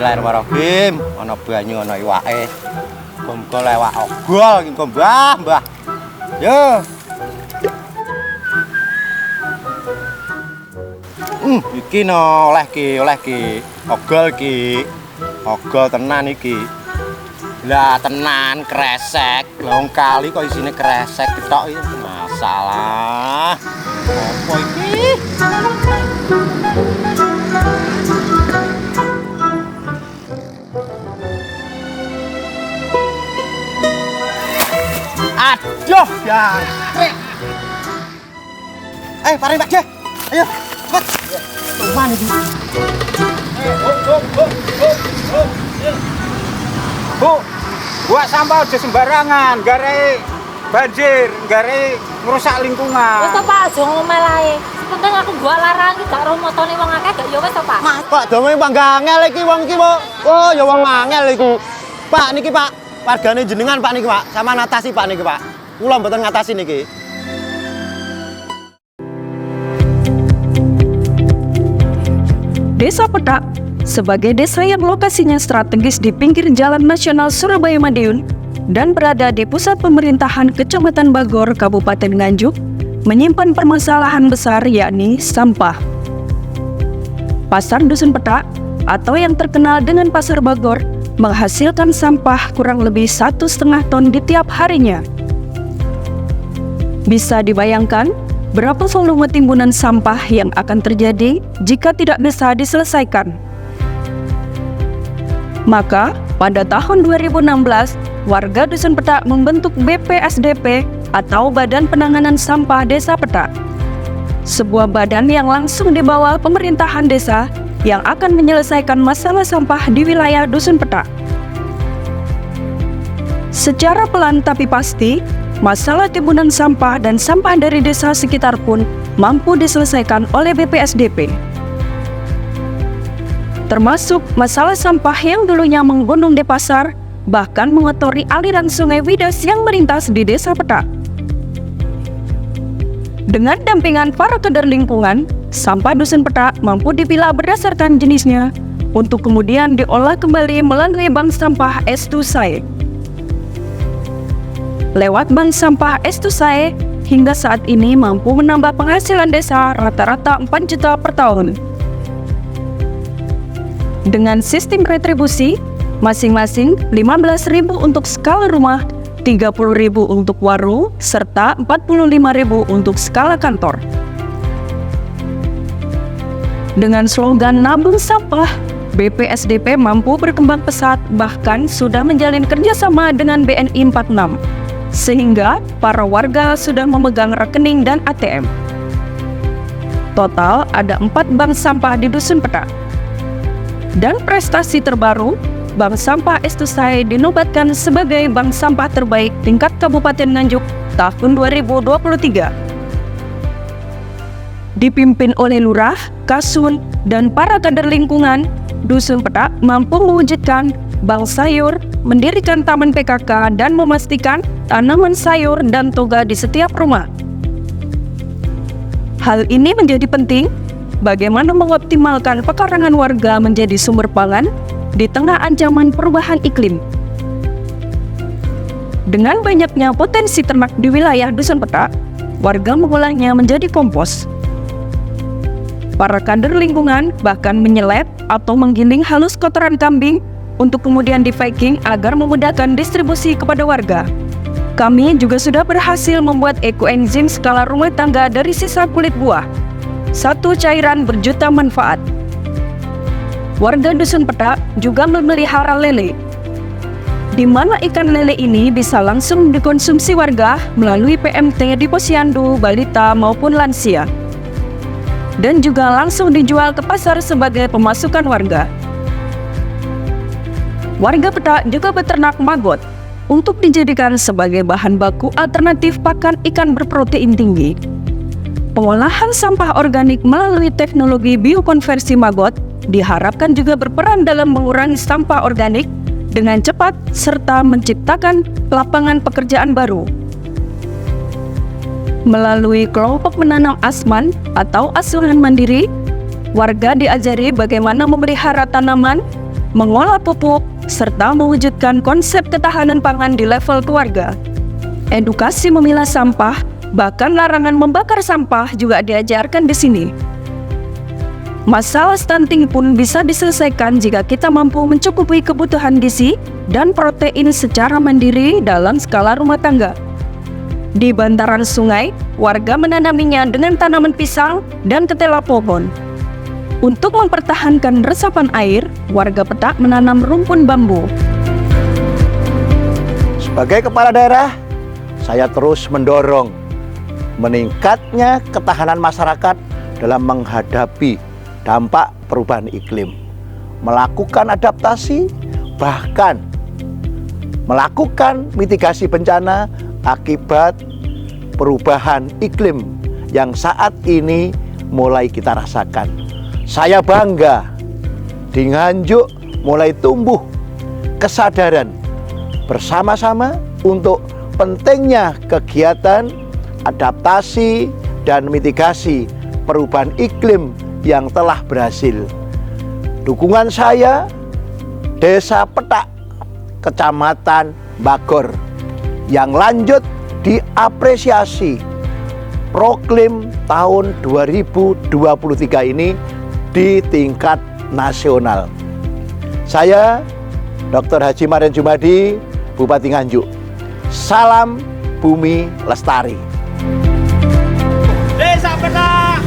Bismillahirrahmanirrahim. Ana banyu ana iwake. Muga lewat ogol iki Mbah, Mbah. Yo. Iki no oleh ki. Ogol ki. Ogol tenan iki. Lah tenan kresek. Wong kali kok isine kresek ketok iki. Masalah. Apa iki? Aduh, ya. Ayo, paring Pak Jeh. Ayo, cepat. Tuman iki. Bu, buat sampah aja sembarangan, garai banjir, garai ngerusak lingkungan. Wes to Pak, aja ngomel ae. Penting aku gua larang iki gak ro motone wong akeh gak ya wes to Pak. Pak, domeng panggangel iki wong iki, Pak. Oh, ya wong angel iki. Pak niki, Pak. Wargane jenengan Pak niki, Pak. Sama ngatasi Pak niki, Pak. Kula mboten ngatasi niki. Desa Petak sebagai desa yang lokasinya strategis di pinggir Jalan Nasional Surabaya Madiun dan berada di pusat pemerintahan Kecamatan Bagor, Kabupaten Nganjuk, menyimpan permasalahan besar yakni sampah. Pasar Dusun Petak atau yang terkenal dengan Pasar Bagor menghasilkan sampah kurang lebih 1,5 ton di tiap harinya. Bisa dibayangkan berapa volume timbunan sampah yang akan terjadi jika tidak bisa diselesaikan. Maka, pada tahun 2016, warga Dusun Petak membentuk BPSDP atau Badan Penanganan Sampah Desa Petak. Sebuah badan yang langsung di bawah pemerintahan desa yang akan menyelesaikan masalah sampah di wilayah Dusun Petak. Secara pelan tapi pasti, masalah timbunan sampah dan sampah dari desa sekitar pun mampu diselesaikan oleh BPSDP. Termasuk masalah sampah yang dulunya menggunung di pasar, bahkan mengotori aliran sungai Widas yang melintas di desa Petak. Dengan dampingan para kader lingkungan, sampah Dusun Petak mampu dipilah berdasarkan jenisnya untuk kemudian diolah kembali melalui bank sampah S2SAE. Lewat bank sampah S2SAE, hingga saat ini mampu menambah penghasilan desa rata-rata 4 juta per tahun. Dengan sistem retribusi, masing-masing 15.000 untuk skala rumah, 30.000 untuk warung, serta 45.000 untuk skala kantor. Dengan slogan nabung sampah, BPSDP mampu berkembang pesat bahkan sudah menjalin kerjasama dengan BNI 46. Sehingga para warga sudah memegang rekening dan ATM. Total ada 4 bank sampah di Dusun Petak. Dan prestasi terbaru, Bank Sampah S2SAE dinobatkan sebagai Bank Sampah terbaik tingkat Kabupaten Nganjuk tahun 2023. Dipimpin oleh Lurah, Kasun, dan para kader lingkungan, Dusun Petak mampu mewujudkan bank sayur, mendirikan taman PKK, dan memastikan tanaman sayur dan toga di setiap rumah. Hal ini menjadi penting bagaimana mengoptimalkan pekarangan warga menjadi sumber pangan di tengah ancaman perubahan iklim. Dengan banyaknya potensi ternak di wilayah Dusun Petak, warga mengolahnya menjadi kompos. Para kader lingkungan bahkan menyelep atau menggiling halus kotoran kambing untuk kemudian di-packing agar memudahkan distribusi kepada warga. Kami juga sudah berhasil membuat ekoenzim skala rumah tangga dari sisa kulit buah. Satu cairan berjuta manfaat. Warga Dusun Petak juga memelihara lele, di mana ikan lele ini bisa langsung dikonsumsi warga melalui PMT di posyandu, balita maupun lansia, dan juga langsung dijual ke pasar sebagai pemasukan warga. Warga Petak juga beternak maggot untuk dijadikan sebagai bahan baku alternatif pakan ikan berprotein tinggi. Pengolahan sampah organik melalui teknologi biokonversi maggot diharapkan juga berperan dalam mengurangi sampah organik dengan cepat serta menciptakan lapangan pekerjaan baru. Melalui kelompok menanam asman atau asuhan mandiri, warga diajari bagaimana memelihara tanaman, mengolah pupuk, serta mewujudkan konsep ketahanan pangan di level keluarga. Edukasi memilah sampah, bahkan larangan membakar sampah juga diajarkan di sini. Masalah stunting pun bisa diselesaikan jika kita mampu mencukupi kebutuhan gizi dan protein secara mandiri dalam skala rumah tangga. Di bantaran sungai, warga menanaminya dengan tanaman pisang dan ketela pohon. Untuk mempertahankan resapan air, warga Petak menanam rumpun bambu. Sebagai kepala daerah, saya terus mendorong meningkatnya ketahanan masyarakat dalam menghadapi dampak perubahan iklim, melakukan adaptasi, bahkan melakukan mitigasi bencana akibat perubahan iklim yang saat ini mulai kita rasakan. Saya bangga di Nganjuk mulai tumbuh kesadaran bersama-sama untuk pentingnya kegiatan adaptasi dan mitigasi perubahan iklim yang telah berhasil. Dukungan saya, Desa Petak, Kecamatan Bagor, yang lanjut diapresiasi Proklim tahun 2023 ini di tingkat nasional. Saya, Dr. Haji Marian Jumadi, Bupati Nganjuk. Salam Bumi Lestari. Desa Petak.